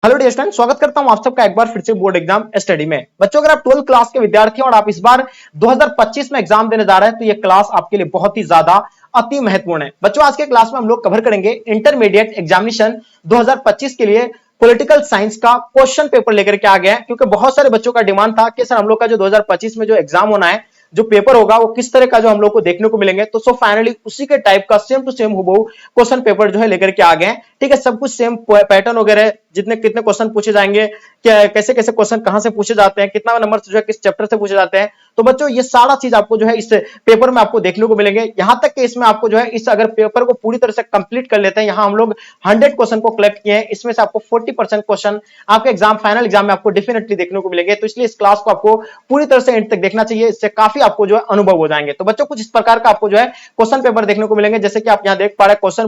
Hello dear student, स्वागत करता हूं आप सबका एक बार फिर से बोर्ड एग्जाम स्टडी में। बच्चों, अगर आप 12th क्लास के विद्यार्थी हैं और आप इस बार 2025 में एग्जाम देने जा रहे हैं तो ये क्लास आपके लिए बहुत ही ज्यादा अति महत्वपूर्ण है। बच्चों, आज के क्लास में हम लोग कवर करेंगे इंटरमीडिएट एग्जामिनेशन 2025 के लिए पॉलिटिकल साइंस का क्वेश्चन पेपर लेकर के आ गया है, क्योंकि बहुत सारे बच्चों का डिमांड था कि सर हम लोग का जो 2025 में जो एग्जाम होना है, जो पेपर होगा वो किस तरह का जो हम लोग को देखने को मिलेंगे। तो सो फाइनली उसी के टाइप का सेम टू सेम हुबहू क्वेश्चन पेपर जो है लेकर के आ गए हैं। ठीक है, सब कुछ सेम पैटर्न वगैरह, जितने कितने क्वेश्चन पूछे जाएंगे, क्या कैसे कैसे क्वेश्चन कहां से पूछे जाते हैं, कितना नंबर जो है किस चैप्टर से पूछे जाते हैं। तो बच्चों ये सारा चीज आपको जो है इस पेपर में आपको देखने को मिलेंगे। यहां तक कि इसमें आपको जो है इस अगर पेपर को पूरी तरह से कंप्लीट कर लेते हैं, यहां हम लोग 100 क्वेश्चन को कलेक्ट किए हैं, इसमें से आपको 40% क्वेश्चन आपके एग्जाम फाइनल एग्जाम में आपको डेफिनेटली देखने को मिलेंगे। तो इसलिए इस क्लास को आपको पूरी तरह से एंड तक देखना चाहिए, इससे काफी आपको जो है अनुभव हो जाएंगे। तो बच्चों कुछ इस प्रकार का आपको जो है क्वेश्चन पेपर देखने को मिलेंगे, जैसे कि आप यहां देख पा रहे हैं क्वेश्चन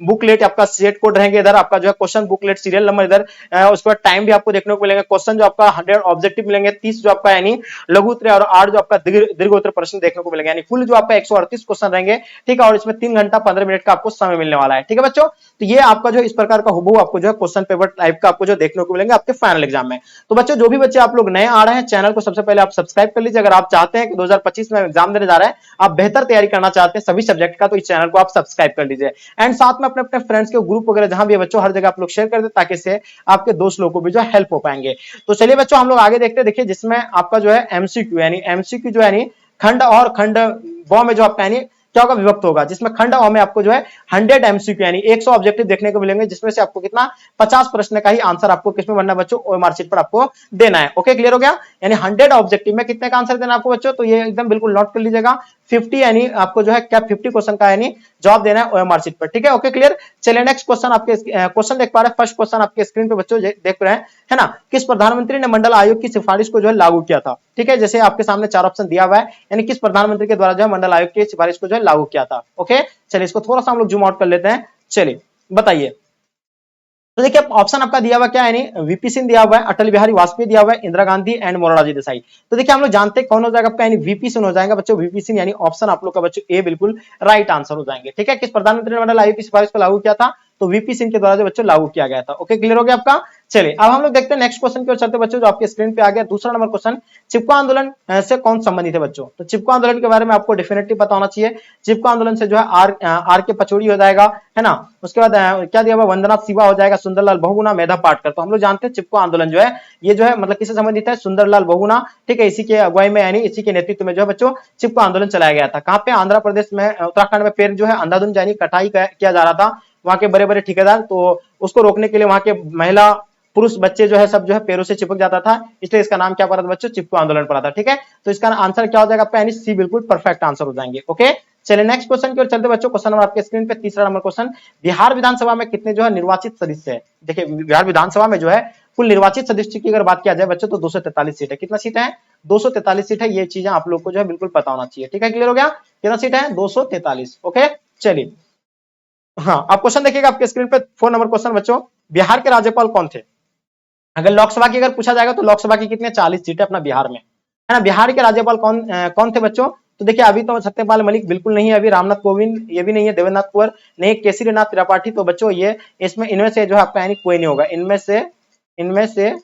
बुकलेट आपका सेट कोड रहेंगे, इधर आपका जो है क्वेश्चन बुकलेट सीरियल नंबर, इधर उसके बाद टाइम भी आपको देखने को मिलेंगे। क्वेश्चन जो आपका 100 ऑब्जेक्टिव मिलेंगे, 30 जो आपका यानी लघु उत्तर और 8 जो आपका दीर्घ उत्तर प्रश्न देखने को मिलेंगे, यानी कुल जो आपका 138 क्वेश्चन रहेंगे। ठीक है, और इसमें 3 घंटा 15 मिनट का आपको समय मिलने वाला है। ठीक है बच्चों, तो ये आपका जो इस प्रकार का हुबहू आपको जो है क्वेश्चन पेपर टाइप का आपको जो देखने को मिलेंगे आपके फाइनल एग्जाम में। तो बच्चों जो भी बच्चे आप लोग नए आ रहे हैं, चैनल को सबसे पहले आप सब्सक्राइब कर लीजिए। अगर आप चाहते हैं कि 2025 में एग्जाम देने जा रहे हैं, आप बेहतर तैयारी करना चाहते हैं सभी सब्जेक्ट का, तो इस चैनल को आप सब्सक्राइब कर लीजिए। एंड साथ में अपने अपने फ्रेंड्स के ग्रुप वगैरह जहां भी बच्चों हर जगह आप लोग शेयर कर दे, ताकि इससे आपके दोस्त लोगों को भी जो हेल्प हो पाएंगे। तो चलिए बच्चों हम लोग आगे देखते हैं। देखिए, जिसमें आपका जो है एमसीक्यू यानी एमसीक्यू जो है खंड और खंड व में जो आपका यानी क्या होगा, विभक्त होगा, जिसमें खंड अ में आपको जो है 100 एमसीक्यू यानी 100 ऑब्जेक्टिव देखने को मिलेंगे, जिसमें से आपको कितना 50 प्रश्न का ही आंसर आपको किसमें बनना है बच्चों, ओएमआर शीट पर आपको देना है। ओके, क्लियर हो गया। यानी 100 ऑब्जेक्टिव में कितने का आंसर देना है आपको बच्चों, तो ये एकदम बिल्कुल नोट कर लीजिएगा। 50 यानी आपको जो है क्या 50 क्वेश्चन का यानी जवाब देना है ओएमआर शीट पर। ठीक है, ओके क्लियर। चलिए नेक्स्ट क्वेश्चन आपके क्वेश्चन देख पा रहे हैं। फर्स्ट क्वेश्चन आपके स्क्रीन पे बच्चों देख रहे हैं, है ना। किस प्रधानमंत्री ने मंडल आयोग की सिफारिश को जो है लागू किया था। ठीक है, जैसे आपके सामने 4 ऑप्शन दिया हुआ है, यानी किस प्रधानमंत्री के द्वारा जो है मंडल आयोग की सिफारिश को जो है लागू किया था। ओके, चलिए इसको थोड़ा सा हम लोग जूम आउट कर लेते हैं। चलिए बताइए। तो देखिए ऑप्शन आपका दिया हुआ क्या है, यानी वीपी सिंह दिया हुआ है, अटल बिहारी वाजपेयी दिया हुआ है, इंदिरा गांधी एंड मोरारजी देसाई। तो देखिए हम लोग जानते हैं कौन हो जाएगा आपका, यानी वीपी सिंह हो जाएगा बच्चों, वीपी सिंह, यानी ऑप्शन आप लोग का बच्चों ए बिल्कुल राइट आंसर हो जाएंगे। ठीक है, किस प्रधानमंत्री ने मंडल आयोग की सिफारिश को लागू किया था, तो वीपी सिंह के द्वारा जो बच्चों लागू किया गया था। ओके, क्लियर हो गया आपका। चलिए अब हम लोग देखते हैं नेक्स्ट क्वेश्चन की ओर चलते बच्चों, जो आपके स्क्रीन पे आ गया दूसरा नंबर क्वेश्चन। चिपको आंदोलन से कौन संबंधित है बच्चों, तो चिपको आंदोलन के बारे में आपको डेफिनेटली पता होना चाहिए। चिपको आंदोलन से जो है आर के पचौड़ी हो जाएगा, है ना। उसके बाद क्या दिया हुआ, वंदना शिवा हो जाएगा, सुंदरलाल बहुगुणा, मेधा पाटकर। तो हम लोग जानते हैं चिपको आंदोलन जो है ये जो है मतलब किससे संबंधित है, सुंदरलाल बहुगुणा। ठीक है, इसी के अगुवाई में यानी इसी के नेतृत्व में जो है बच्चों चिपको आंदोलन चलाया गया था। कहां पे, आंध्र प्रदेश में, उत्तराखंड में पेड़ जो है अंधाधुंध यानी कटाई किया जा रहा था। वहां के बड़े बड़े ठेकेदार, तो उसको रोकने के लिए वहां के महिला पुरुष बच्चे जो है सब जो है पेड़ों से चिपक जाता था, इसलिए इसका नाम क्या पड़ा था बच्चों, चिपको आंदोलन पड़ा था। ठीक है, तो इसका आंसर क्या हो जाएगा आपका, यानी सी बिल्कुल परफेक्ट आंसर हो जाएंगे। ओके, चलिए नेक्स्ट क्वेश्चन की ओर चलते बच्चों। क्वेश्चन नंबर आपके स्क्रीन पे तीसरा नंबर क्वेश्चन। बिहार विधानसभा में कितने जो है निर्वाचित सदस्य है। देखिए बिहार विधानसभा में जो है कुल निर्वाचित सदस्य की अगर बात किया जाए बच्चों, तो 243 सीट है। कितना सीट है, 243 सीट है। ये चीजें आप लोग को जो है बिल्कुल पता होना चाहिए। ठीक है, क्लियर हो गया। कितना सीट है, 243। ओके, चलिए हाँ, आप क्वेश्चन देखिएगा आपके स्क्रीन पे 4 नंबर क्वेश्चन बच्चों। बिहार के राज्यपाल कौन थे। अगर लोकसभा की अगर पूछा जाएगा तो लोकसभा की कितने 40 सीटें अपना बिहार में, है ना। बिहार के राज्यपाल कौन थे बच्चों, तो देखिए अभी तो सत्यपाल मलिक बिल्कुल नहीं है, अभी रामनाथ कोविंद ये भी नहीं है, देवेंद्रनाथ कुंवर नहीं, केसरीनाथ त्रिपाठी। तो बच्चों ये इसमें इनमें से जो है आपका यानी कोई नहीं होगा, इनमें से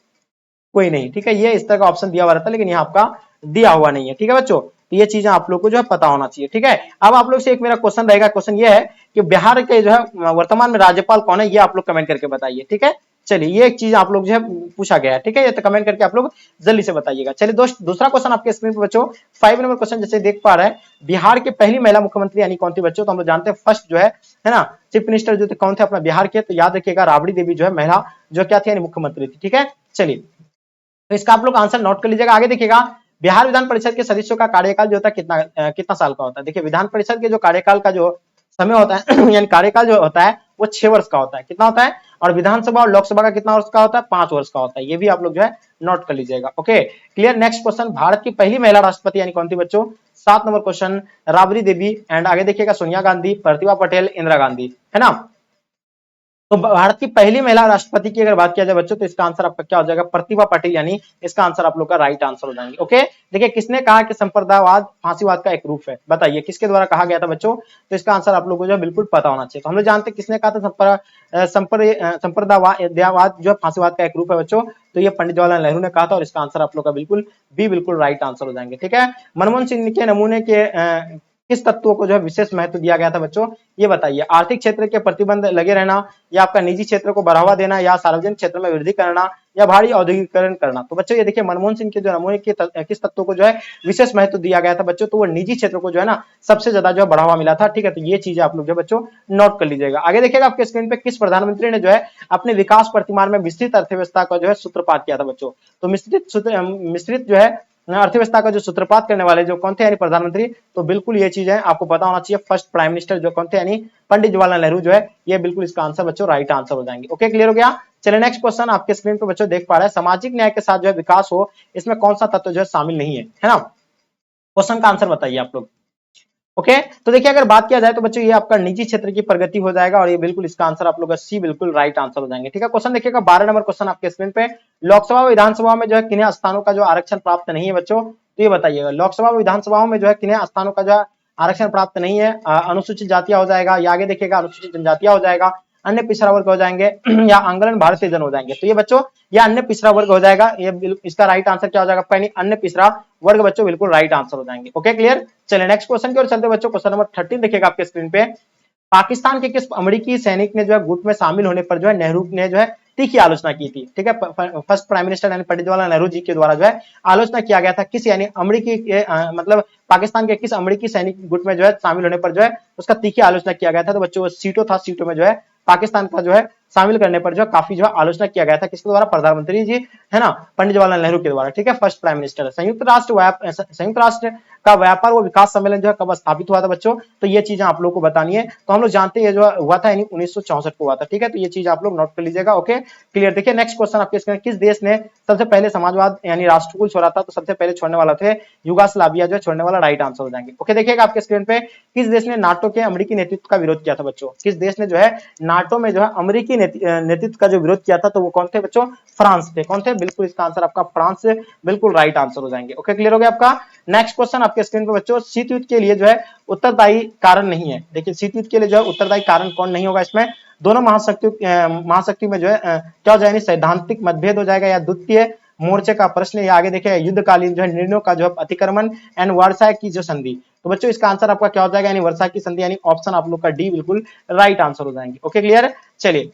कोई नहीं। ठीक है, ये इस तरह का ऑप्शन दिया हुआ रहता है, लेकिन यहाँ आपका दिया हुआ नहीं है। ठीक है बच्चों, तो ये चीजें आप लोग को जो है पता होना चाहिए। ठीक है, अब आप लोग से एक मेरा क्वेश्चन रहेगा। क्वेश्चन ये है कि बिहार के जो है वर्तमान में राज्यपाल कौन है, ये आप लोग कमेंट करके बताइए। ठीक है, चलिए ये एक चीज आप लोग जो है पूछा गया है। ठीक है, ये तो कमेंट करके आप लोग जल्दी से बताइएगा। चलिए दोस्त दूसरा क्वेश्चन आपके स्क्रीन पर बच्चों 5 नंबर क्वेश्चन जैसे देख पा रहे हैं। बिहार की पहली महिला मुख्यमंत्री यानी कौन थी बच्चों, तो हम लोग जानते हैं फर्स्ट जो है ना चीफ मिनिस्टर जो थे कौन थे अपना बिहार के, तो याद रखिएगा राबड़ी देवी जो है महिला जो क्या थी यानी मुख्यमंत्री थी। ठीक है, चलिए तो इसका आप लोग आंसर नोट कर लीजिएगा। आगे देखिएगा, बिहार विधान परिषद के सदस्यों का कार्यकाल जो होता है कितना साल का होता है। देखिए विधान परिषद के जो कार्यकाल का जो समय होता है यानी कार्यकाल जो होता है वो 6 वर्ष का होता है। कितना होता है, और विधानसभा और लोकसभा का कितना वर्ष का होता है, 5 वर्ष का होता है। ये भी आप लोग जो है नोट कर लीजिएगा। Okay clear. Next question, Bharat की पहली महिला राष्ट्रपति यानी कौन थी बच्चों, 7 number question Rabri Devi. And आगे देखिएगा सोनिया गांधी, प्रतिभा पटेल, इंदिरा गांधी, है ना। तो भारत की पहली महिला राष्ट्रपति की अगर बात किया जाए बच्चों, तो इसका आंसर आपका क्या हो जाएगा, प्रतिभा पाटिल, यानी इसका आंसर आप लोग का राइट आंसर हो जाएंगे। ओके, देखिए किसने कहा कि संप्रदायवाद फांसीवाद का एक रूप है, बताइए किसके द्वारा कहा गया था बच्चों, तो इसका आंसर आप लोग को जो बिल्कुल पता होना चाहिए। तो हम लोग जानते हैं किसने कहा था संप्रदायवाद जो फांसीवाद का एक रूप है बच्चों, तो ये पंडित जवाहरलाल नेहरू ने कहा था, और इसका आंसर आप लोग का बिल्कुल बी बिल्कुल राइट आंसर हो जाएंगे। ठीक है, मनमोहन सिंह के नमूने के किस तत्वों को जो है विशेष महत्व दिया गया था बच्चों, ये बताइए। आर्थिक क्षेत्र के प्रतिबंध लगे रहना, या आपका निजी क्षेत्र को बढ़ावा देना, या सार्वजनिक क्षेत्र में वृद्धि करना, या भारी औद्योगिकरण करना। तो बच्चों ये देखिए मनमोहन सिंह के जो नमूने के किस तत्वों को जो है विशेष महत्व दिया गया था बच्चों, तो वो निजी क्षेत्र को जो है ना सबसे ज्यादा जो है बढ़ावा मिला था। ठीक है, तो ये चीजें आप लोग जो बच्चों नोट कर लीजिएगा। आगे देखिएगा आपके स्क्रीन पे, किस प्रधानमंत्री ने जो है अपने विकास प्रतिमान में विस्तृत अर्थव्यवस्था का जो है सूत्रपात किया था बच्चों, तो मिश्रित जो है अर्थव्यवस्था का जो सूत्रपात करने वाले जो कौन थे, यानी प्रधानमंत्री, तो बिल्कुल ये चीज है आपको पता होना चाहिए। फर्स्ट प्राइम मिनिस्टर जो कौन थे, यानी पंडित जवाहरलाल नेहरू जो है, ये बिल्कुल इसका आंसर बच्चों राइट आंसर हो जाएंगे। ओके, क्लियर हो गया। चलिए नेक्स्ट क्वेश्चन आपके स्क्रीन पे बच्चों देख पा रहे हैं, सामाजिक न्याय के साथ जो है विकास हो, इसमें कौन सा तत्व जो है शामिल नहीं है ना, क्वेश्चन का आंसर बताइए आप लोग। ओके, तो देखिए अगर बात किया जाए तो बच्चों ये आपका निजी क्षेत्र की प्रगति हो जाएगा, और ये बिल्कुल इसका आंसर आप लोग का सी बिल्कुल राइट आंसर हो जाएंगे। ठीक है, क्वेश्चन देखिएगा 12 नंबर क्वेश्चन आपके स्क्रीन पे, लोकसभा व विधानसभा में जो है किन्हीं स्थानों का जो आरक्षण प्राप्त नहीं है बच्चों, तो ये बताइएगा लोकसभा व विधानसभाओं में जो है किन्हीं स्थानों का जो आरक्षण प्राप्त नहीं है, अनुसूचित जातियां हो जाएगा, या आगे देखिएगा अनुसूचित जनजातियां हो जाएगा, अन्य पिछड़ा वर्ग हो जाएंगे, या आंगलन भारतीय जन हो जाएंगे। तो ये बच्चों या अन्य पिछड़ा वर्ग हो जाएगा, ये इसका राइट आंसर क्या हो जाएगा, यानी अन्य पिछड़ा वर्ग बच्चों बिल्कुल राइट आंसर हो जाएंगे। Okay, clear. चलिए नेक्स्ट क्वेश्चन की ओर चलते बच्चों, क्वेश्चन नंबर 13 देखिएगा आपके स्क्रीन पे, पाकिस्तान के किस अमेरिकी सैनिक ने जो है गुट में शामिल होने पर जो है नेहरू ने जो है तीखी आलोचना की थी। ठीक है, फर्स्ट प्राइम मिनिस्टर यानी पंडित जवाहरलाल नेहरू जी के द्वारा जो है आलोचना किया गया था किस, यानी अमेरिकी के मतलब पाकिस्तान के किस अमेरिकी सैनिक गुट में जो है शामिल होने पर जो है उसका तीखी आलोचना किया गया था। तो बच्चों सीटों था, सीटों में जो है पाकिस्तान का जो है शामिल करने पर जो काफी जो है आलोचना किया गया था, किसके द्वारा, प्रधानमंत्री जी है ना, पंडित जवाहरलाल नेहरू के द्वारा। ठीक है, फर्स्ट प्राइम मिनिस्टर। संयुक्त राष्ट्र का व्यापार व विकास सम्मेलन जो है कब स्थापित हुआ था बच्चों, तो ये चीजें आप लोग को बतानी है। तो हम लोग जानते हैं जो हुआ था यानी 1964 को हुआ था। ठीक है, तो ये चीज आप लोग नोट कर लीजिएगा। Okay, clear. देखिए नेक्स्ट क्वेश्चन आपके स्क्रीन, किस देश ने सबसे पहले समाजवाद यानी राष्ट्रकुल छोड़ा था, तो सबसे पहले छोड़ने वाला थे युगोस्लाविया जो छोड़ने वाला, राइट आंसर हो जाएंगे। ओके, देखिएगा आपके स्क्रीन पे, किस देश ने नाटो के अमेरिकी नेतृत्व का विरोध किया था बच्चों, किस देश ने जो है नाटो में जो है अमेरिकी नेतृत्व का जो विरोध किया था, तो वो कौन थे बच्चों, फ्रांस थे। कौन थे, बिल्कुल इसका आंसर आपका फ्रांस से बिल्कुल राइट आंसर हो जाएंगे। ओके, क्लियर हो गया आपका। नेक्स्ट क्वेश्चन आपके स्क्रीन पे बच्चों, शीत युद्ध के लिए जो है उत्तरदायी कारण नहीं है। देखिए शीत युद्ध के लिए जो है उत्तरदायी कारण कौन नहीं होगा, इसमें दोनों महाशक्ति में जो है क्या हो जाएगा, सैद्धांतिक मतभेद हो जाएगा, या द्वितीय मोर्चे का प्रश्न, या आगे देखिए युद्धकालीन जो है निर्णयों का जो है अतिक्रमण एंड वर्साय की जो संधि। तो बच्चों इसका आंसर आपका क्या हो जाएगा, यानी वर्साय की संधि, यानी ऑप्शन आप लोग का डी बिल्कुल राइट आंसर हो जाएंगे। Okay, clear. चलिए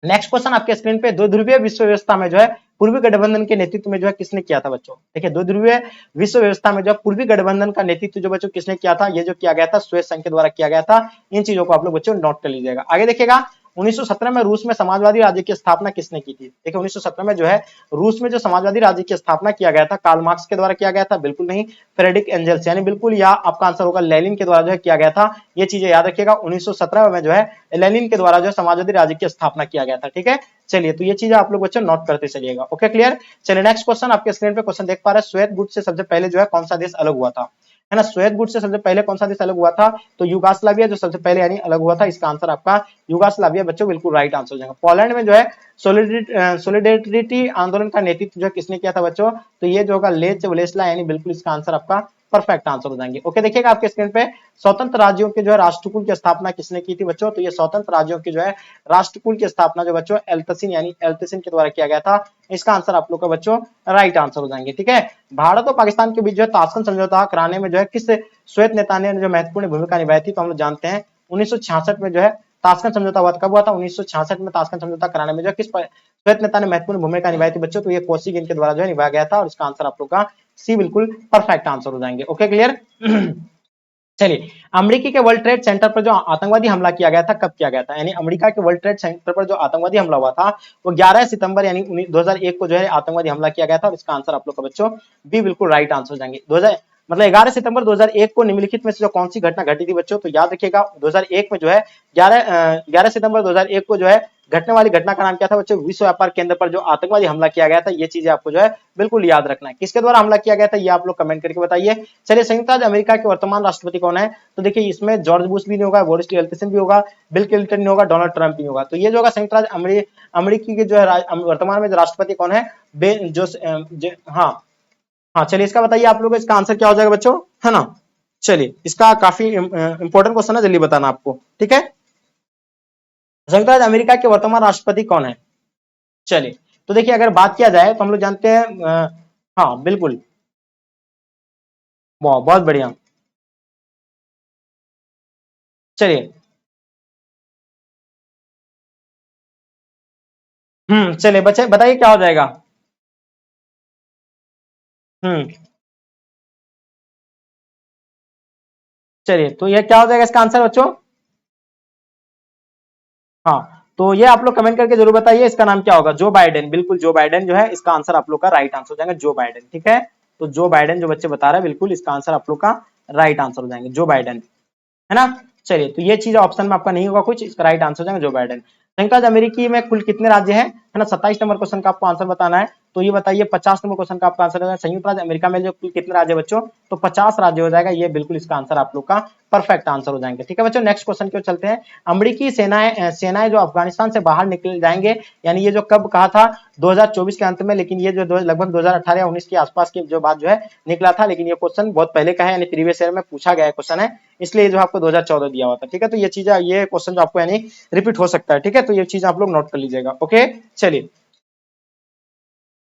नेक्स्ट क्वेश्चन आपके स्क्रीन पे, दो ध्रुवीय विश्व व्यवस्था में जो है पूर्वी गठबंधन के नेतृत्व में जो है किसने किया था बच्चों। देखिए दो ध्रुवीय विश्व व्यवस्था में जो पूर्वी गठबंधन का नेतृत्व जो बच्चों किसने किया था, ये जो किया गया था श्वेत संघ के द्वारा किया गया था। इन चीजों को आप लोग बच्चों नोट कर लीजिएगा। आगे देखिएगा 1917 में रूस में समाजवादी राज्य की स्थापना किसने की थी। देखिए 1917 में जो है रूस में जो समाजवादी राज्य की स्थापना किया गया था, कार्ल मार्क्स के द्वारा किया गया था, बिल्कुल नहीं, फ्रेडरिक एंजल्स, यानी बिल्कुल या आपका आंसर होगा लेनिन के द्वारा जो है किया गया था। ये चीजें याद रखिएगा, 1917 में जो है लेनिन के द्वारा जो समाजवादी राज्य की स्थापना किया गया था। ठीक है, चलिए तो ये चीजें आप लोग बच्चों नोट करते चलिएगा। Okay, clear. चलिए नेक्स्ट क्वेश्चन आपके स्क्रीन पे क्वेश्चन देख पा रहे हैं, श्वेत गुट से सबसे पहले जो है कौन सा देश अलग हुआ था, है ना, श्वेत गुट से सबसे पहले कौन सा देश अलग हुआ था, तो युगोस्लाविया जो सबसे पहले यानी अलग हुआ था। इसका आंसर आपका युगोस्लाविया बच्चों बिल्कुल राइट आंसर हो जाएगा। पोलैंड में जो है सोलिडेरिटी आंदोलन का नेतृत्व जो किसने किया था बच्चों, तो ये जो होगा लेच वलेस्ला, यानी बिल्कुल इसका आंसर आपका परफेक्ट आंसर हो जाएंगे। ओके, देखिएगा आपके स्क्रीन पे, स्वतंत्र राज्यों के जो है राष्ट्रकुल की स्थापना किसने की थी बच्चों, तो ये स्वतंत्र राज्यों की जो है राष्ट्रकुल की स्थापना जो बच्चों एल्तसिन यानी एल्तसिन के द्वारा किया गया था। इसका आंसर आप लोग का बच्चों राइट आंसर हो जाएंगे। ठीक है, भारत और पाकिस्तान के बीच जो है ताशकंद समझौता कराने में जो है किस श्वेत नेता ने जो महत्वपूर्ण भूमिका निभाई थी, तो हम लोग जानते हैं 1966 में जो है ताशकंद समझौता हुआ। कब हुआ था, 1966 में ताशकंद समझौता कराने में जो किस श्वेत नेता ने महत्वपूर्ण भूमिका निभाई थी बच्चों, तो ये कोसिगिन के द्वारा जो है निभाया गया था, और इसका आंसर आप लोग का सी बिल्कुल परफेक्ट आंसर हो जाएंगे। Okay, clear. चलिए अमेरिकी के वर्ल्ड ट्रेड सेंटर पर जो आतंकवादी हमला किया गया था, कब किया गया था, यानी अमेरिका के वर्ल्ड ट्रेड सेंटर पर जो आतंकवादी हमला हुआ था वो 11 सितंबर यानी 2001 को जो है आतंकवादी हमला किया गया था, और इसका आंसर आप लोग का बच्चों बी बिल्कुल राइट आंसर हो जाएंगे। मतलब 11 सितंबर 2001 को निम्नलिखित में से जो कौन सी घटना घटी थी बच्चों, तो याद रखिएगा 2001 में जो है 11 सितंबर 2001 को जो है घटने वाली घटना का नाम क्या था बच्चों, विश्व व्यापार केंद्र पर जो आतंकवादी हमला किया गया था। ये चीजें आपको जो है बिल्कुल याद रखना है। किसके द्वारा हमला किया गया था ये आप लोग कमेंट करके बताइए। चलिए, संयुक्त राज्य अमेरिका के वर्तमान राष्ट्रपति कौन है, तो देखिए इसमें जॉर्ज बुश भी नहीं होगा, बोरिस यल्त्सिन भी होगा, बिल क्लिंटन नहीं होगा, डोनाल्ड ट्रंप नहीं होगा। तो ये जो होगा संयुक्त राज्य अमेरिकी के जो है वर्तमान में जो राष्ट्रपति कौन है, हाँ हाँ, चलिए इसका बताइए आप लोग, इसका आंसर क्या हो जाएगा बच्चों, है ना। चलिए, इसका काफी इंपॉर्टेंट क्वेश्चन है, जल्दी बताना आपको, ठीक है। संयुक्त राज्य अमेरिका के वर्तमान राष्ट्रपति कौन है। चलिए, तो देखिए अगर बात किया जाए तो हम लोग जानते हैं हाँ बिल्कुल, बहुत बढ़िया। चलिए, चलिए बच्चे बताइए क्या हो जाएगा। हम्म चलिए, तो ये क्या हो जाएगा इसका आंसर बच्चों। हाँ, तो ये आप लोग कमेंट करके जरूर बताइए इसका नाम क्या होगा, जो बाइडेन, बिल्कुल जो बाइडेन जो है इसका आंसर आप लोग का राइट आंसर हो जाएगा, जो बाइडेन, ठीक है। तो जो बाइडेन जो बच्चे बता रहे हैं बिल्कुल इसका आंसर आप लोग का राइट आंसर हो जाएंगे, जो बाइडेन, है ना। चलिए, तो ये चीज ऑप्शन में आपका नहीं होगा कुछ, इसका राइट आंसर हो जाएगा जो बाइडेन। संयुक्त राज्य अमेरिकी में कुल कितने राज्य हैं, है ना। 27 नंबर क्वेश्चन का आपको आंसर बताना है, तो ये बताइए 50 नंबर क्वेश्चन का आपका आंसर है संयुक्त राज्य अमेरिका में जो कुल कितने राज्य बच्चों, तो 50 राज्य हो जाएगा, ये बिल्कुल इसका आंसर आप लोग का परफेक्ट आंसर हो जाएंगे, ठीक है बच्चों। नेक्स्ट क्वेश्चन की ओर चलते हैं। अमेरिकी सेनाएं जो अफगानिस्तान से बाहर निकल जाएंगे, यानी ये जो कब कहा था 2024 के अंत में, लेकिन ये जो लगभग 2018 या 19 के आसपास की जो बात जो है निकला था, लेकिन ये क्वेश्चन बहुत पहले का है, यानी प्रीवियस ईयर में पूछा गया क्वेश्चन है, इसलिए जो आपको 2014 दिया हुआ था, ठीक है। तो ये चीज, ये क्वेश्चन जो आपको यानी रिपीट हो सकता है, ठीक है। तो ये चीज आप लोग नोट कर लीजिएगा, ओके। चलिए,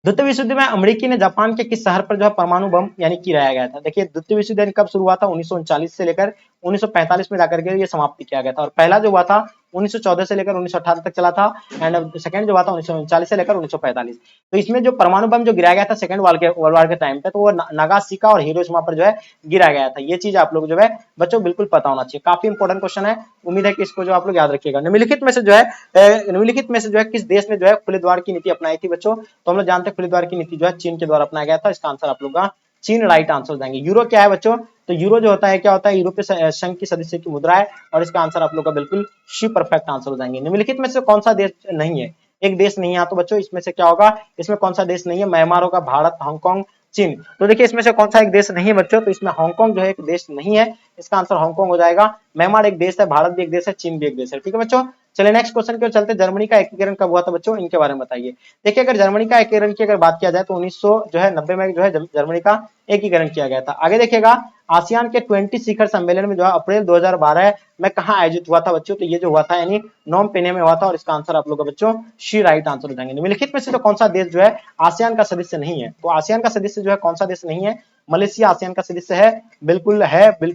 द्वितीय विश्व युद्ध में अमेरिकी ने जापान के किस शहर पर जो है परमाणु बम यानी गिराया गया था। देखिए, द्वितीय विश्व युद्ध कब शुरू हुआ था, 1939 से लेकर 1945 में जाकर के ये समाप्ति किया गया था, और पहला जो हुआ था 1914 से लेकर 1918 तक चला था, एंड सेकंड जो हुआ था 1939 से लेकर 1945। तो इसमें जो परमाणु बम जो गिराया गया था सेकंड वर्ल्ड वार के टाइम पे, तो वो नागासाकी और हिरोशिमा पर जो है गिराया गया था। ये चीज आप लोग जो है बच्चों बिल्कुल पता होना चाहिए, काफी इंपॉर्टेंट क्वेश्चन है, उम्मीद है कि इसको जो आप लोग याद रखिएगा। निम्नलिखित में से जो है किस देश ने जो है खुले द्वार की नीति अपनाई थी बच्चों, तो हम लोग जानते हैं खुले द्वार की नीति जो है चीन के द्वारा अपनाया गया था, इसका आंसर आप लोग का चीन राइट आंसर हो जाएंगे। यूरो क्या है बच्चों, तो यूरो जो होता है क्या होता है, यूरोपीय संघ की सदस्य की मुद्रा है, और इसका आंसर आप लोग का बिल्कुल शी परफेक्ट आंसर हो जाएंगे। निम्नलिखित में से कौन सा देश नहीं है, एक देश नहीं है, तो बच्चों इसमें से क्या होगा, इसमें कौन सा देश नहीं है, म्यांमार होगा, भारत, हांगकांग, चीन। तो देखिए इसमें से कौन सा एक देश नहीं है बच्चों, तो इसमें हांगकांग जो है एक देश नहीं है, इसका आंसर हांगकांग हो जाएगा। म्यांमार एक देश है, भारत भी एक देश है, चीन भी एक देश है, ठीक है बच्चों। चलिए नेक्स्ट क्वेश्चन की ओर चलते हैं। जर्मनी का एकीकरण कब हुआ था बच्चों, इनके बारे में बताइए। देखिए, अगर जर्मनी का एकीकरण की अगर बात किया जाए तो 1900 जो है 90 में जो है जर्मनी का एकीकरण किया गया था। आगे देखिएगा, आसियान के 20 शिखर सम्मेलन में जो है अप्रैल 2012 में कहां आयोजित हुआ था बच्चों, तो ये जो हुआ था यानी नोम पेने में हुआ था, और इसका आंसर आप लोग का बच्चों शी राइट आंसर हो जाएंगे। निम्नलिखित में से जो कौन सा देश जो है आसियान का सदस्य नहीं है, तो आसियान का सदस्य जो है कौन सा देश नहीं है, मलेशिया आसियान का सदस्य है, बिल्कुल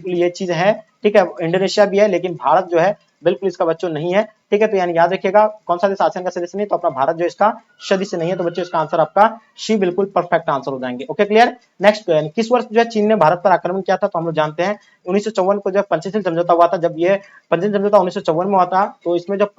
ये चीज है, ठीक है। इंडोनेशिया भी है, लेकिन भारत जो है बिल्कुल इसका बच्चों नहीं है, ठीक है। तो यानी याद रखिएगा कौन सा देश आसियान का सदस्य नहीं, तो अपना भारत जो इसका सदस्य नहीं है, तो बच्चों इसका आंसर आपका शी बिल्कुल परफेक्ट आंसर हो जाएंगे, ओके क्लियर। नेक्स्ट, किस वर्ष जो है चीन ने भारत पर आक्रमण किया था, तो हम लोग जानते हैं 1954 को जब पंचशील समझौता हुआ था, जब ये पंचशील समझौता 1954 में हुआ था, तो इसमें जब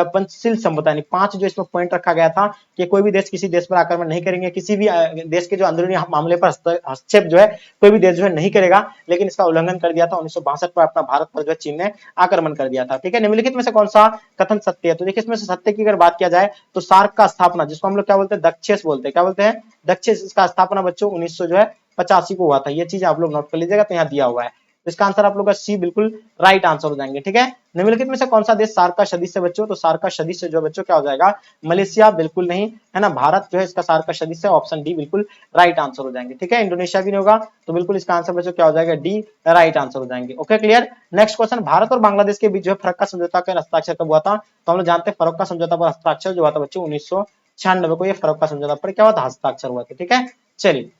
पंचशील समझौता यानी 5 जो इसमें पॉइंट रखा गया था कि कोई भी देश किसी देश पर आक्रमण नहीं करेंगे, किसी भी देश के जो अंदरूनी मामले पर हस्तक्षेप जो है कोई भी देश जो है नहीं करेगा, लेकिन इसका उल्लंघन कर दिया था 1962 पर अपना भारत पर जो है चीन ने आक्रमण कर दिया था, ठीक है। निम्नलिखित में से कौन सा कथन सत्य है, तो देखिए इसमें से सत्य की अगर बात किया जाए तो सार्क का स्थापना, जिसको हम लोग क्या बोलते हैं, दक्षेस बोलते हैं, क्या बोलते हैं, दक्षेस, इसका स्थापना बच्चों 1900 जो है 85 को हुआ था। ये चीज आप लोग नोट कर लीजिएगा, तो यहाँ दिया हुआ है, तो इसका आंसर आप लोग का सी बिल्कुल राइट आंसर हो जाएंगे, ठीक है। निम्नलिखित में से कौन सा देश सार्क का सदस्य बच्चों, तो सार्क का सदस्य जो बच्चों क्या हो जाएगा, मलेशिया बिल्कुल नहीं, है ना। भारत जो है इसका सार्क का सदस्य, ऑप्शन डी बिल्कुल राइट आंसर हो जाएंगे, ठीक है। इंडोनेशिया भी नहीं होगा, तो बिल्कुल इसका आंसर बच्चों क्या हो जाएगा, डी राइट आंसर हो जाएंगे, okay clear. Next question, Bharat और बांग्लादेश के बीच जो है फरक्का समझौता का हस्ताक्षर कब हुआ था, तो हम लोग जानते हैं फरक्का समझौता पर हस्ताक्षर जो हुआ था बच्चों 1996 को, ये फरक्का समझौता पर क्या हुआ था, हस्ताक्षर हुआ था, ठीक है। चलिए,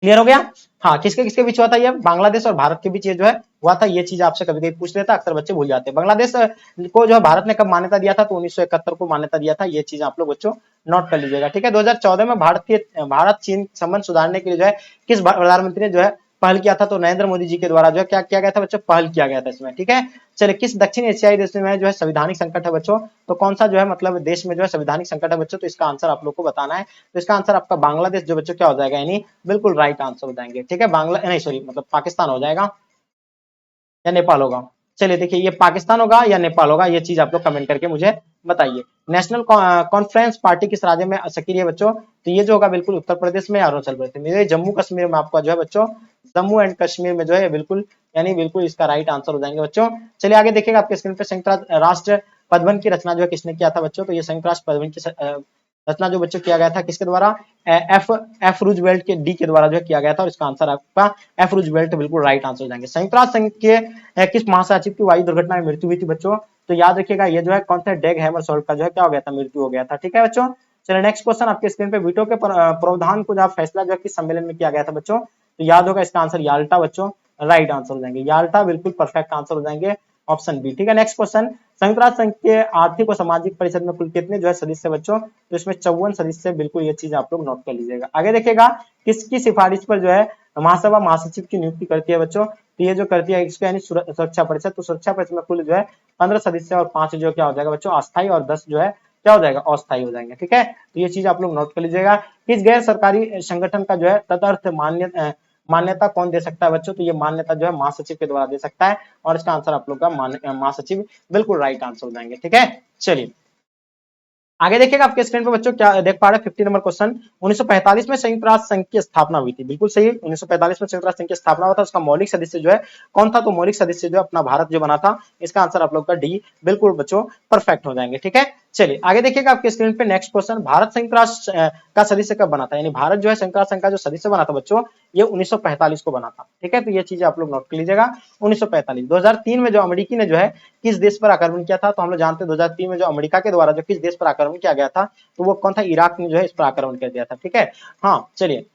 क्लियर हो गया। हाँ, किसके किसके बीच हुआ था, ये बांग्लादेश और भारत के बीच ये जो है हुआ था। ये चीज आपसे कभी कभी पूछ लेता, अक्सर बच्चे भूल जाते हैं। बांग्लादेश को जो है भारत ने कब मान्यता दिया था, तो 1971 को मान्यता दिया था। ये चीज आप लोग बच्चों नोट कर लीजिएगा, ठीक है। 2014 में भारत चीन संबंध सुधारने के लिए जो है किस प्रधानमंत्री ने जो है पहल किया था, तो नरेंद्र मोदी जी के द्वारा जो है क्या किया गया था बच्चों, पहल किया गया था इसमें, ठीक है। चलिए, किस दक्षिण एशियाई देश में जो है संवैधानिक संकट है बच्चों, तो कौन सा जो है मतलब देश में जो है संवैधानिक संकट है बच्चों, तो इसका आंसर आप लोग को बताना है। तो इसका आंसर आपका बांग्लादेश जो बच्चों क्या हो जाएगा, यानी बिल्कुल राइट आंसर हो जाएंगे, ठीक है। बांग्ला नहीं सॉरी मतलब पाकिस्तान हो जाएगा या नेपाल होगा। चलिए देखिए, ये पाकिस्तान होगा या नेपाल होगा, ये चीज आप लोग कमेंट करके मुझे बताइए। नेशनल कॉन्फ्रेंस पार्टी किस राज्य में सक्रिय है बच्चों, तो ये जो होगा बिल्कुल उत्तर प्रदेश में, अरुणाचल प्रदेश में, ये जम्मू कश्मीर में आपका जो है बच्चों, जम्मू एंड कश्मीर में जो है बिल्कुल, यानी बिल्कुल इसका राइट आंसर हो जाएंगे बच्चों। चलिए आगे देखिएगा, आपके स्क्रीन पे संयुक्त राष्ट्र पदवन की रचना जो है किसने किया था बच्चों, तो ये संयुक्त राष्ट्र पदवन की रचना जो बच्चों किया गया था किसके द्वारा, एफ एफ रूजवेल्ट के डी के द्वारा जो किया गया था, और इसका आंसर आपका एफ रूजवेल्ट बिल्कुल राइट आंसर हो जाएंगे। संयुक्त राष्ट्र संघ के किस महासचिव की वायु दुर्घटना में मृत्यु हुई थी बच्चों, तो याद रखिएगा ये जो है कौन सा डेग हैमरशोल्ड का जो है क्या हो गया था, मृत्यु हो गया था, ठीक है बच्चों। चलिए नेक्स्ट क्वेश्चन आपके स्क्रीन पे, वीटो के प्रावधान को जब फैसला जो किस सम्मेलन में किया गया था बच्चों, तो याद होगा इसका आंसर याल्टा बच्चों, राइट आंसर हो जाएंगे, याल्टा बिल्कुल परफेक्ट आंसर हो जाएंगे, ऑप्शन बी, ठीक है। नेक्स्ट क्वेश्चन, संयुक्त राष्ट्र संघ के आर्थिक और सामाजिक परिषद में कुल कितने जो है सदस्य बच्चों, तो इसमें 54 सदस्य, बिल्कुल ये चीज आप लोग नोट कर लीजिएगा। आगे देखिएगा, किसकी सिफारिश पर जो है महासभा महासचिव की नियुक्ति करती है बच्चों, तो ये जो करती है इसको यानी सुरक्षा परिषद, तो सुरक्षा परिषद में कुल जो है 15 सदस्य और 5 जो क्या हो जाएगा बच्चों अस्थायी, और 10 जो है क्या हो जाएगा अस्थायी हो जाएंगे, ठीक है। तो ये चीज आप लोग नोट कर लीजिएगा। किस गैर सरकारी संगठन का जो है तदर्थ मान्यता कौन दे सकता है बच्चों, तो ये मान्यता जो है महासचिव के द्वारा दे सकता है, और इसका आंसर आप लोग का महासचिव बिल्कुल राइट आंसर हो जाएंगे, ठीक है। चलिए आगे देखिएगा, आपके स्क्रीन पर बच्चों क्या देख पा रहे हैं, 50 नंबर क्वेश्चन, 1945 में संयुक्त राष्ट्र संघ की स्थापना हुई थी, बिल्कुल सही, 1945 में संयुक्त राष्ट्र संघ की स्थापना हुआ था, उसका मौलिक सदस्य जो है कौन था, तो मौलिक सदस्य जो अपना भारत जो बना था, इसका आंसर आप लोग का डी बिल्कुल बच्चों परफेक्ट हो जाएंगे, ठीक है। चलिए आगे देखिएगा, आपके स्क्रीन पे नेक्स्ट क्वेश्चन, भारत संयुक्त राष्ट्र का सदस्य कब बना था, यानी भारत जो है संयुक्त राष्ट्र संघ का जो सदस्य बना था बच्चों, ये 1945 को बना था, ठीक है। तो ये चीजें आप लोग नोट कर लीजिएगा, 1945। 2003 में जो अमेरिकी ने जो है किस देश पर आक्रमण किया था, तो हम लोग जानते हैं 2003 में जो अमेरिका के द्वारा जो किस देश पर आक्रमण किया गया था, तो वो कौन था, इराक ने जो है इस पर आक्रमण कर दिया था, ठीक है। हाँ चलिए,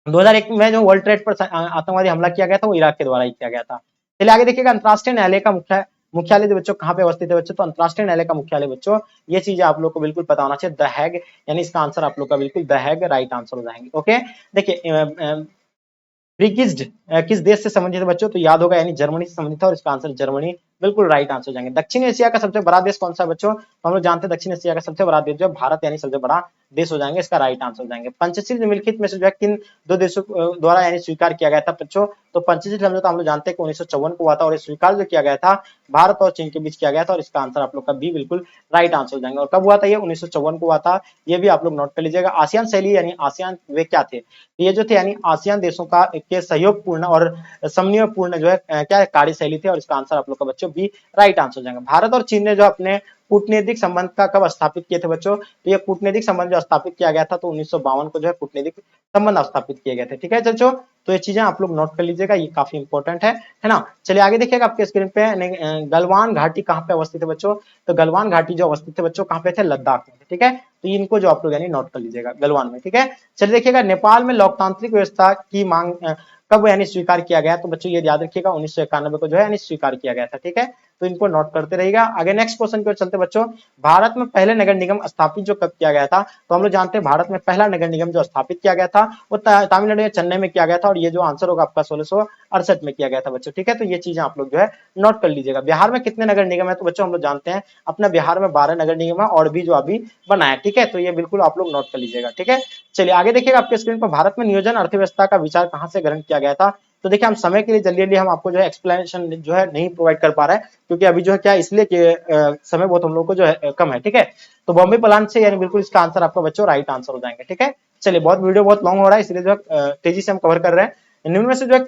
2001 में जो वर्ल्ड ट्रेड पर आतंकवादी हमला किया गया था, वो इराक के द्वारा ही किया गया था। चलिए आगे देखिएगा, अंतरराष्ट्रीय न्यायालय का मुख्यालय जो बच्चों कहाँ पे अवस्थित है बच्चों, तो अंतरराष्ट्रीय न्यायालय का मुख्यालय बच्चों, ये चीजें आप लोग को बिल्कुल पता होना चाहिए, द हैग, यानी इसका आंसर आप लोग का बिल्कुल द हैग राइट आंसर हो जाएंगे, ओके। देखिए ब्रिगिज्ड किस देश से संबंधित है बच्चों, तो याद होगा यानी जर्मनी से संबंधित है, और इसका आंसर जर्मनी बिल्कुल राइट आंसर हो जाएंगे। दक्षिण एशिया का सबसे बड़ा देश कौन सा है बच्चों, तो हम लोग जानते हैं दक्षिण एशिया का सबसे बड़ा देश जो भारत यानी सबसे बड़ा देश हो जाएंगे, इसका राइट आंसर हो जाएंगे। पंचशील निम्नलिखित में से जो है किन दो देशों द्वारा यानी स्वीकार किया गया था बच्चों, तो पंचशील समझौता हम लोग जानते हैं कि 1954 को हुआ था, और ये स्वीकार जो किया गया था भारत और चीन के बीच किया गया था, और इसका आंसर आप लोग का बी बिल्कुल राइट आंसर हो जाएंगे। और कब हुआ था ये, 1954 को हुआ था, ये भी आप लोग नोट कर लीजिएगा। आसियान शैली यानी आसियान वे क्या थे, ये जो थे यानी आसियान देशों का के सहयोग पूर्ण और समन्वय पूर्ण जो है क्या कार्यशैली थी, और इसका आंसर आप लोग का बच्चों बी राइट आंसर हो जाएगा। भारत और चीन ने जो अपने कूटनीतिक संबंध का कब स्थापित किए थे बच्चों, तो ये कूटनीतिक संबंध जो स्थापित किया गया था, तो 1952 को जो है कूटनीतिक संबंध स्थापित किए गए थे, ठीक है बच्चों। तो ये चीजें आप लोग नोट कर लीजिएगा, ये काफी इंपॉर्टेंट है ना। चलिए आगे देखिएगा, आपके स्क्रीन पे गलवान घाटी कहाँ पे अवस्थित है बच्चों, तो गलवान घाटी जो अवस्थित है बच्चों कहाँ पे थे, लद्दाख में, ठीक है। तो इनको जो आप लोग यानी नोट कर लीजिएगा, गलवान में, ठीक है। चलिए देखिएगा, नेपाल में लोकतांत्रिक व्यवस्था की मांग कब यानी स्वीकार किया गया, तो बच्चों ये याद रखिएगा 1991 को जो है यानी स्वीकार किया गया था, ठीक है। तो इनको नोट करते रहिएगा। आगे नेक्स्ट क्वेश्चन की ओर चलते बच्चों, भारत में पहले नगर निगम स्थापित जो कब किया गया था, तो हम लोग जानते हैं भारत में पहला नगर निगम जो स्थापित किया गया था वो तमिलनाडु में चेन्नई में किया गया था, और ये जो आंसर होगा आपका 1668 में किया गया था बच्चों, ठीक है। तो ये चीजें आप लोग जो है नोट कर लीजिएगा। बिहार में कितने नगर निगम है, तो बच्चों हम लोग जानते हैं अपना बिहार में 12 नगर निगम है, और भी जो अभी बना है, ठीक है। तो ये बिल्कुल आप लोग नोट कर लीजिएगा, ठीक है। चलिए आगे देखिएगा, आपके स्क्रीन पर भारत में नियोजन अर्थव्यवस्था का विचार कहां से ग्रहण किया गया था, तो देखिए हम समय के लिए जल्दी हम आपको जो है एक्सप्लेनेशन जो है नहीं प्रोवाइड कर पा रहे हैं, क्योंकि अभी जो है क्या इसलिए कि समय बहुत हम लोग को जो है कम है, ठीक है। तो बॉम्बे प्लान से यानी बिल्कुल इसका आंसर आपका बच्चों राइट आंसर हो जाएंगे, ठीक है। चलिए बहुत वीडियो बहुत लॉन्ग हो रहा है, इसलिए जो है तेजी से हम कवर कर रहे हैं। निम्न में से जो है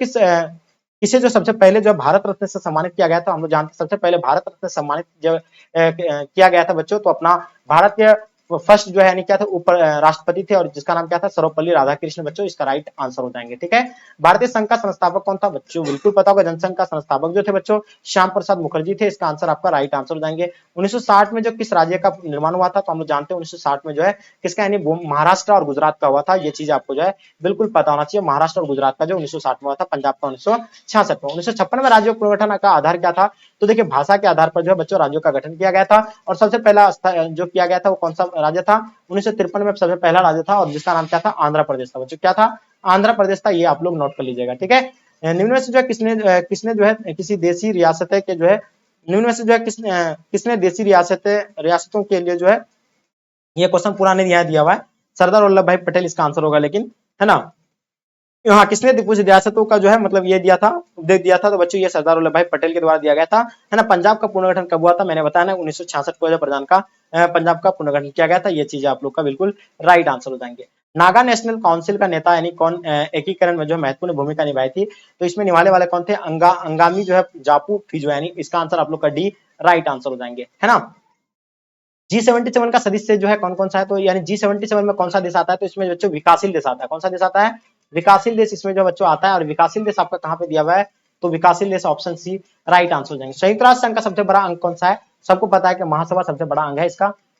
किसे जो सबसे पहले जो भारत रत्न से सम्मानित किया गया था, हम लोग जानते हैं सबसे पहले भारत रत्न से सम्मानित जो किया गया था बच्चों, तो अपना भारत के फर्स्ट जो है यानी क्या था ऊपर राष्ट्रपति थे, और जिसका नाम क्या था सर्वपल्ली राधाकृष्ण बच्चों, इसका राइट आंसर हो जाएंगे, ठीक है। भारतीय संघ का संस्थापक कौन था बच्चों, बिल्कुल पता होगा, जनसंघ का संस्थापक जो थे बच्चों श्याम प्रसाद मुखर्जी थे, इसका आंसर आपका राइट आंसर हो जाएंगे। 1960 में जो किस राज्य का निर्माण हुआ था, तो हम लोग जानते हैं 1960 में जो है किसका यानी महाराष्ट्र और गुजरात का हुआ था, ये चीज आपको जो है बिल्कुल पता होना चाहिए। महाराष्ट्र और गुजरात का जो 1960 में हुआ था, पंजाब का 1966 में। 1956 में राज्यों के गठन का आधार क्या था, तो देखिए भाषा के आधार पर जो है बच्चों राज्यों का गठन किया गया था, और सबसे पहला जो किया गया था वो कौन सा राज्य था, 1953 में सबसे पहला राज्य था, और जिसका नाम क्या था आंध्र प्रदेश था बच्चों, क्या था आंध्र प्रदेश था, ये आप लोग नोट कर लीजिएगा। ठीक है, निम्न में से जो है किसने जो है किसी देशी रियासत के जो है निम्न में से जो है किसने देशी रियासतों के लिए जो है, ये क्वेश्चन पुराने यहाँ दिया हुआ है, सरदार वल्लभ भाई पटेल इसका आंसर होगा, लेकिन है ना, हाँ किसने कुछ रियासतों का जो है मतलब ये दिया था, उपदेश दिया था, तो बच्चों ये सरदार वल्लभ भाई पटेल के द्वारा दिया गया था, है ना। पंजाब का पुनर्गठन कब हुआ था, मैंने बताया ना 1966 को जो प्रधान का पंजाब का पुनर्गठन किया गया था। ये चीजें आप लोग का बिल्कुल राइट आंसर हो जाएंगे। नागा नेशनल काउंसिल का नेता यानी कौन एकीकरण में जो महत्वपूर्ण भूमिका निभाई थी, तो इसमें निभाने वाले कौन थे, अंगामी जो है जापू फिजो, यानी इसका आंसर आप लोग का डी राइट आंसर हो जाएंगे, है ना। G77 का सदस्य जो है कौन कौन सा है, तो यानी G77 में कौन सा देश आता है, तो इसमें बच्चों विकासशील देश आता है। कौन सा देश आता है, विकासशील देश इसमें जो बच्चों आता है, और विकासशील देश आपका कहाँ पे दिया हुआ है, तो विकासशील देश ऑप्शन सी राइट आंसर हो जाएंगे। संयुक्त राष्ट्र संघ का सबसे बड़ा अंग कौन सा है, सबको पता है कि महासभा सबसे बड़ा अंग है,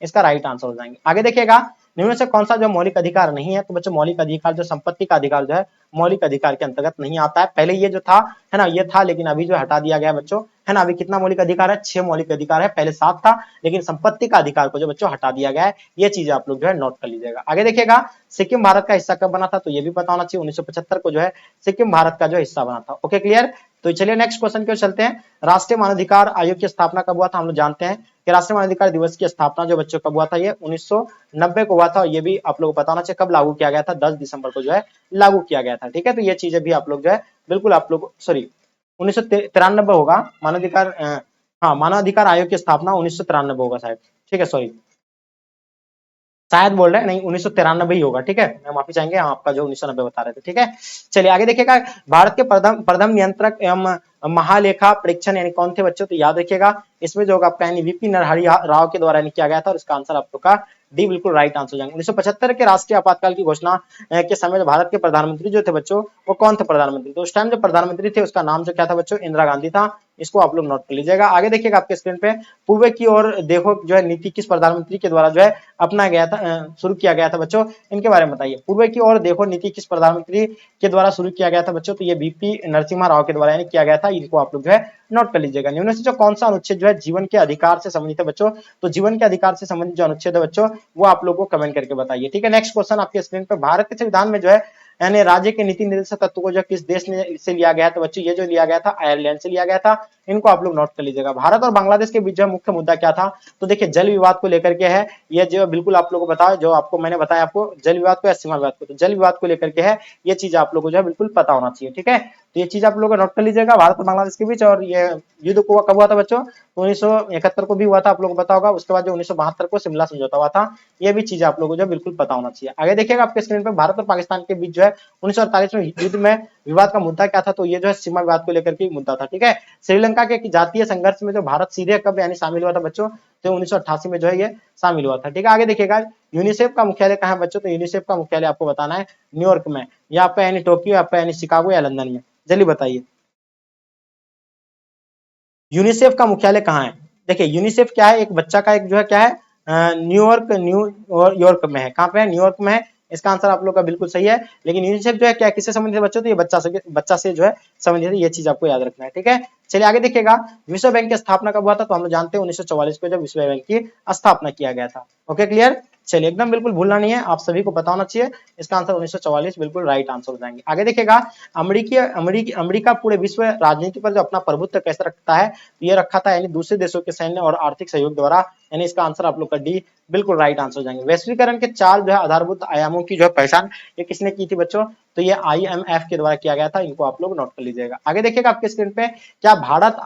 इसका राइट आंसर हो जाएंगे। आगे देखिएगा, निम्न से कौन सा जो मौलिक अधिकार नहीं है, तो बच्चों मौलिक अधिकार जो संपत्ति का अधिकार जो है मौलिक अधिकार के अंतर्गत नहीं आता है। पहले ये जो था, है ना, ये था, लेकिन अभी जो हटा दिया गया बच्चों, है ना। अभी कितना मौलिक अधिकार है, 6 मौलिक अधिकार है, पहले 7 था, लेकिन संपत्ति का अधिकार को जो बच्चों हटा दिया गया है। ये चीजें आप लोग जो है नोट कर लीजिएगा। आगे देखिएगा, सिक्किम भारत का हिस्सा कब बना था, तो ये भी पता होना चाहिए, 1975 को जो है सिक्किम भारत का जो हिस्सा बना था। Okay clear. तो चलिए नेक्स्ट क्वेश्चन की ओर चलते हैं। राष्ट्रीय मानवाधिकार आयोग की स्थापना कब हुआ था, हम लोग जानते हैं कि राष्ट्रीय मानवाधिकार दिवस की स्थापना जो बच्चों कब हुआ था, ये 1990 को हुआ था, और ये भी आप लोग को बताना चाहिए कब लागू किया गया था, 10 दिसंबर को जो है लागू किया गया था। ठीक है, तो ये चीजें भी आप लोग जो है बिल्कुल आप लोग, सॉरी 1993 होगा मानवाधिकार, हाँ मानवाधिकार आयोग की स्थापना 1993 होगा शायद, ठीक है, सॉरी शायद बोल रहे हैं, नहीं 1993 ही होगा। ठीक है, मैं माफी चाहेंगे, आपका जो 1990 बता रहे थे। ठीक है, चलिए आगे देखिएगा, भारत के प्रथम नियंत्रक एवं महालेखा परीक्षण यानी कौन थे बच्चों, तो याद रखिएगा इसमें जो होगा आपका यानी वीपी नरहरि राव के द्वारा किया गया था, और इसका आंसर आप लोग का डी बिल्कुल राइट आंसर हो जाएंगे। 1975 के राष्ट्रीय आपातकाल की घोषणा के समय भारत के प्रधानमंत्री जो थे बच्चों, वो कौन थे प्रधानमंत्री, तो उस टाइम जो प्रधानमंत्री थे उसका नाम जो क्या था बच्चों, इंदिरा गांधी था। इसको आप लोग नोट कर लीजिएगा। आगे देखिएगा आपके स्क्रीन पे, पूर्व की ओर देखो जो है नीति किस प्रधानमंत्री के द्वारा जो है अपना गया था, शुरू किया गया था बच्चों, इनके बारे में बताइए। पूर्व की ओर देखो नीति किस प्रधानमंत्री के द्वारा शुरू किया गया था बच्चों, तो ये बीपी नरसिम्हा राव के द्वारा किया गया था। इनको आप लोग जो है नोट कर लीजिएगा। निम्न से जो कौन सा अनुच्छेद जो है जीवन के अधिकार से संबंधित है बच्चों, तो जीवन के अधिकार से संबंधित जो अनुच्छेद है बच्चों, वो आप लोग को कमेंट करके बताइए। ठीक है, नेक्स्ट क्वेश्चन आपके स्क्रीन पे, भारत के संविधान में जो है यानी राज्य के नीति निर्देशक तत्व को जो किस देश ने से लिया गया है, तो बच्चों ये जो लिया गया था आयरलैंड से लिया गया था। इनको आप लोग नोट कर लीजिएगा। भारत और बांग्लादेश के बीच जो मुख्य मुद्दा क्या था, तो देखिए जल विवाद को लेकर के है, ये जो बिल्कुल आप लोगों को बताया, जो आपको मैंने बताया आपको जल विवाद को या सीमा विवाद को, तो जल विवाद को लेकर के है, ये चीज आप लोगों को जो है बिल्कुल पता होना चाहिए। ठीक है, तो ये चीज आप लोग नोट कर लीजिएगा, भारत और बांग्लादेश के बीच। और ये युद्ध को कब हुआ था बच्चों, 1971 को भी हुआ था, आप लोगों को पता होगा। उसके बाद जो 1972 को शिमला समझौता हुआ था, ये भी चीज आप लोगों को जो बिल्कुल पता होना चाहिए। आगे देखिएगा आपके स्क्रीन पर, भारत और पाकिस्तान के बीच जो है 1948 में युद्ध में विवाद का मुद्दा क्या था, तो ये जो है सीमा विवाद को लेकर के मुद्दा था। ठीक है, श्रीलंका के जातीय संघर्ष में जो भारत सीधे कब यानी शामिल हुआ था बच्चों, तो 1988 में जो है ये शामिल हुआ था। ठीक है, आगे देखिएगा, यूनिसेफ का मुख्यालय कहाँ है बच्चों, तो यूनिसेफ का मुख्यालय आपको बताना है न्यूयॉर्क में, या आपका यानी टोक्यो, आपका यानी शिकागो या लंदन में, जल्दी बताइए यूनिसेफ का मुख्यालय कहाँ है। देखिए यूनिसेफ क्या है, एक बच्चा का एक जो है क्या है, न्यूयॉर्क में है। कहाँ पे है, न्यूयॉर्क में है। इसका आंसर आप लोग का बिल्कुल सही है। लेकिन यूनिसेफ जो है क्या किससे संबंधित है बच्चों, तो ये बच्चा से जो है संबंधित है। ये चीज आपको याद रखना है। ठीक है, चलिए आगे देखिएगा, विश्व बैंक की स्थापना कब हुआ था, तो हम लोग जानते हैं 1944 को जब विश्व बैंक की स्थापना किया गया था। ओके क्लियर, चलिए एकदम बिल्कुल भूलना नहीं है, आप सभी को पता होना चाहिए। इसका आंसर 1944 बिल्कुल राइट आंसर हो जाएंगे। आगे देखिएगा, अमेरिका पूरे विश्व राजनीति पर जो अपना प्रभुत्व कैसे रखता है, ये रखा था यानी दूसरे देशों के सैन्य और आर्थिक सहयोग द्वारा, यानी इसका आंसर आप लोग का डी बिल्कुल राइट आंसर हो जाएंगे। वैश्वीकरण के 4 जो है आधारभूत आयामों की जो है पहचान ये किसने की थी बच्चों, तो ये IMF के द्वारा किया गया था। इनको आप लोग नोट कर लीजिएगा। आगे देखिएगा आपके स्क्रीन पे, क्या भारत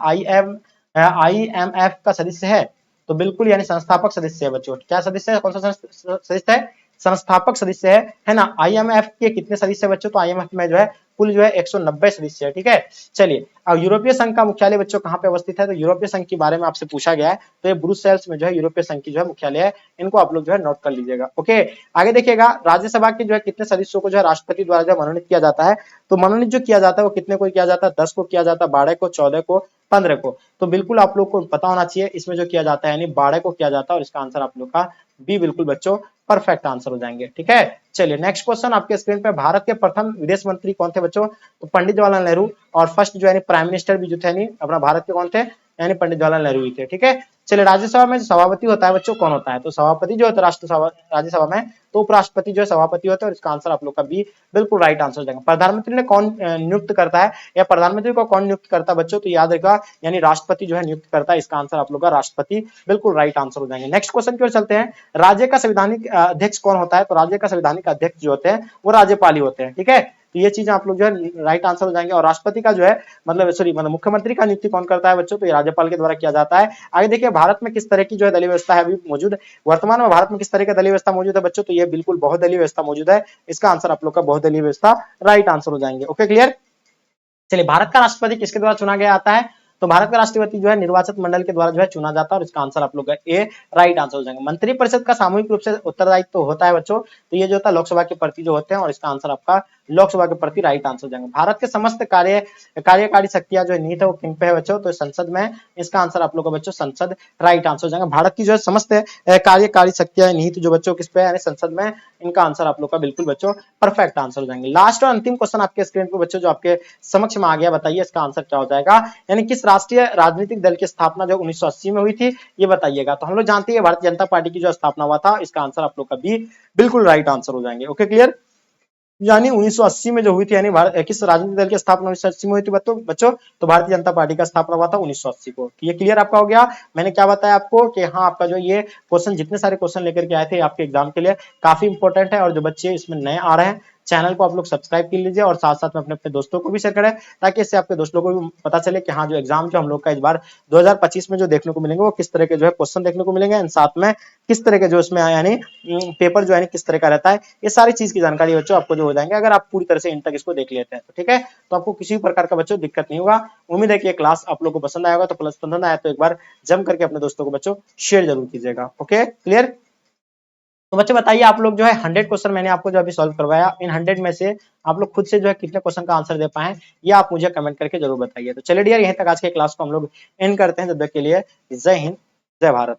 IMF का सदस्य है, तो बिल्कुल यानी संस्थापक सदस्य है बच्चों। क्या सदस्य है, कौन सा सदस्य है, संस्थापक सदस्य है ना। IMF के कितने सदस्य है बच्चों, तो IMF में जो है कुल जो है 190 सदस्य है। ठीक है, चलिए अब यूरोपीय संघ का मुख्यालय बच्चों कहाँ पे अवस्थित है, तो यूरोपीय संघ के बारे में आपसे पूछा गया है, तो ये ब्रुसेल्स में जो है यूरोपीय संघ की जो है मुख्यालय है। इनको आप लोग जो है नोट कर लीजिएगा। ओके, आगे देखिएगा, राज्यसभा के जो है कितने सदस्यों को जो है राष्ट्रपति द्वारा जो मनोनीत किया जाता है, तो मनोनीत जो किया जाता है वो कितने को किया जाता है, 10 को किया जाता है, 12 को, 14 को, 15 को। तो बिल्कुल आप लोग को पता होना चाहिए इसमें जो किया जाता है यानी 12 को किया जाता है, और इसका आंसर आप लोग का बी बिल्कुल बच्चों परफेक्ट आंसर हो जाएंगे। ठीक है, चलिए नेक्स्ट क्वेश्चन आपके स्क्रीन पे, भारत के प्रथम विदेश मंत्री कौन थे बच्चों, तो पंडित जवाहरलाल नेहरू। और फर्स्ट जो है प्राइम मिनिस्टर भी जो थे अपना भारत के कौन थे, यानी पंडित जवाहरलाल नेहरू ही थे। ठीक है, चलिए, राज्यसभा में जो सभापति होता है बच्चों कौन होता है? तो सभापति जो होता है राज्यसभा में, तो उपराष्ट्रपति जो है सभापति होता है, और इसका आंसर आप लोग का बी बिल्कुल राइट आंसर हो जाएगा। प्रधानमंत्री ने कौन नियुक्त करता है, या प्रधानमंत्री को कौन नियुक्त करता है बच्चों? तो याद रखा, यानी राष्ट्रपति जो है नियुक्त करता है। इसका आंसर आप लोग का राष्ट्रपति बिल्कुल राइट आंसर हो जाएंगे। नेक्स्ट क्वेश्चन की ओर चलते हैं। राज्य का संवैधानिक अध्यक्ष कौन होता है? तो राज्य का संवैधानिक अध्यक्ष जो होते हैं वो राज्यपाल ही होते हैं, ठीक है। तो ये चीजें आप लोग जो है राइट आंसर हो जाएंगे। और राष्ट्रपति का जो है मतलब मुख्यमंत्री का नियुक्ति कौन करता है बच्चों? तो ये राज्यपाल के द्वारा किया जाता है। आगे देखिए, भारत में किस तरह की जो है दलीय व्यवस्था है अभी मौजूद, वर्तमान में भारत में किस तरह का दलीय व्यवस्था मौजूद है बच्चों? तो ये बिल्कुल बहुदलीय व्यवस्था मौजूद है। इसका आंसर आप लोग का बहुदलीय व्यवस्था राइट आंसर हो जाएंगे। Okay, clear. चलिए, भारत का राष्ट्रपति किसके द्वारा चुना गया आता है? तो भारत का राष्ट्रपति जो है निर्वाचित मंडल के द्वारा जो है चुना जाता है, और इसका आंसर आप लोग का ए राइट आंसर हो जाएंगे। मंत्रिपरिषद का सामूहिक रूप से उत्तरदायित्व तो होता है बच्चों, तो ये जो होता है लोकसभा के प्रति जो होते हैं, और इसका आंसर आपका लोकसभा के प्रति राइट आंसर हो जाएंगे। भारत के समस्त कार्यकारी शक्तियां जो है निहित है वो किन पे है बच्चों? तो संसद में। इसका आंसर आप लोग का बच्चों संसद राइट आंसर हो जाएगा। भारत की जो है समस्त कार्यकारी शक्तियां निहित जो बच्चों किस पे है? यानी संसद में। इनका आंसर आप लोग का बिल्कुल बच्चों परफेक्ट आंसर हो जाएंगे। लास्ट और अंतिम क्वेश्चन आपके स्क्रीन पर बच्चों जो आपके समक्ष में आ गया, बताइए इसका आंसर क्या हो जाएगा? यानी किस राष्ट्रीय राजनीतिक दल की स्थापना जो 1980 में हुई थी, ये बताइएगा। तो हम लोग जानते हैं भारतीय जनता पार्टी की जो स्थापना हुआ था। इसका आंसर आप लोग का बी बिल्कुल राइट आंसर हो जाएंगे। Okay, clear. यानी 1980 में जो हुई थी, यानी किस राजनीतिक दल की स्थापना 1980 में हुई थी बच्चों? तो भारतीय जनता पार्टी का स्थापना हुआ था 1980 को। ये क्लियर आपका हो गया। मैंने क्या बताया आपको कि हाँ, आपका जो ये क्वेश्चन, जितने सारे क्वेश्चन लेकर के आए थे आपके एग्जाम के लिए, काफी इंपॉर्टेंट है। और जो बच्चे इसमें नए आ रहे हैं, चैनल को आप लोग सब्सक्राइब कर लीजिए, और साथ साथ में अपने अपने दोस्तों को भी शेयर करें, ताकि इससे आपके दोस्तों को भी पता चले कि हाँ, जो एग्जाम जो हम लोग का इस बार 2025 में जो देखने को मिलेंगे वो किस तरह के जो है क्वेश्चन देखने को मिलेंगे, साथ में किस तरह के जो इसमें यानी पेपर जो है किस तरह का रहता है। ये सारी चीज की जानकारी बच्चों आपको जो हो जाएंगे अगर आप पूरी तरह से इन तक इसको देख लेते हैं, तो ठीक है। तो आपको किसी प्रकार का बच्चों दिक्कत नहीं होगा। उम्मीद है कि ये क्लास आप लोग को पसंद आएगा। तो प्लस पसंद आया तो एक बार जम करके अपने दोस्तों को बच्चों शेयर जरूर कीजिएगा। Okay, clear. तो बच्चों बताइए, आप लोग जो है 100 क्वेश्चन मैंने आपको जो अभी सॉल्व करवाया, इन 100 में से आप लोग खुद से जो है कितने क्वेश्चन का आंसर दे पाए, ये आप मुझे कमेंट करके जरूर बताइए। तो चलिए डियर, यहीं तक आज के क्लास को हम लोग एंड करते हैं। तब तक के लिए जय हिंद, जय भारत।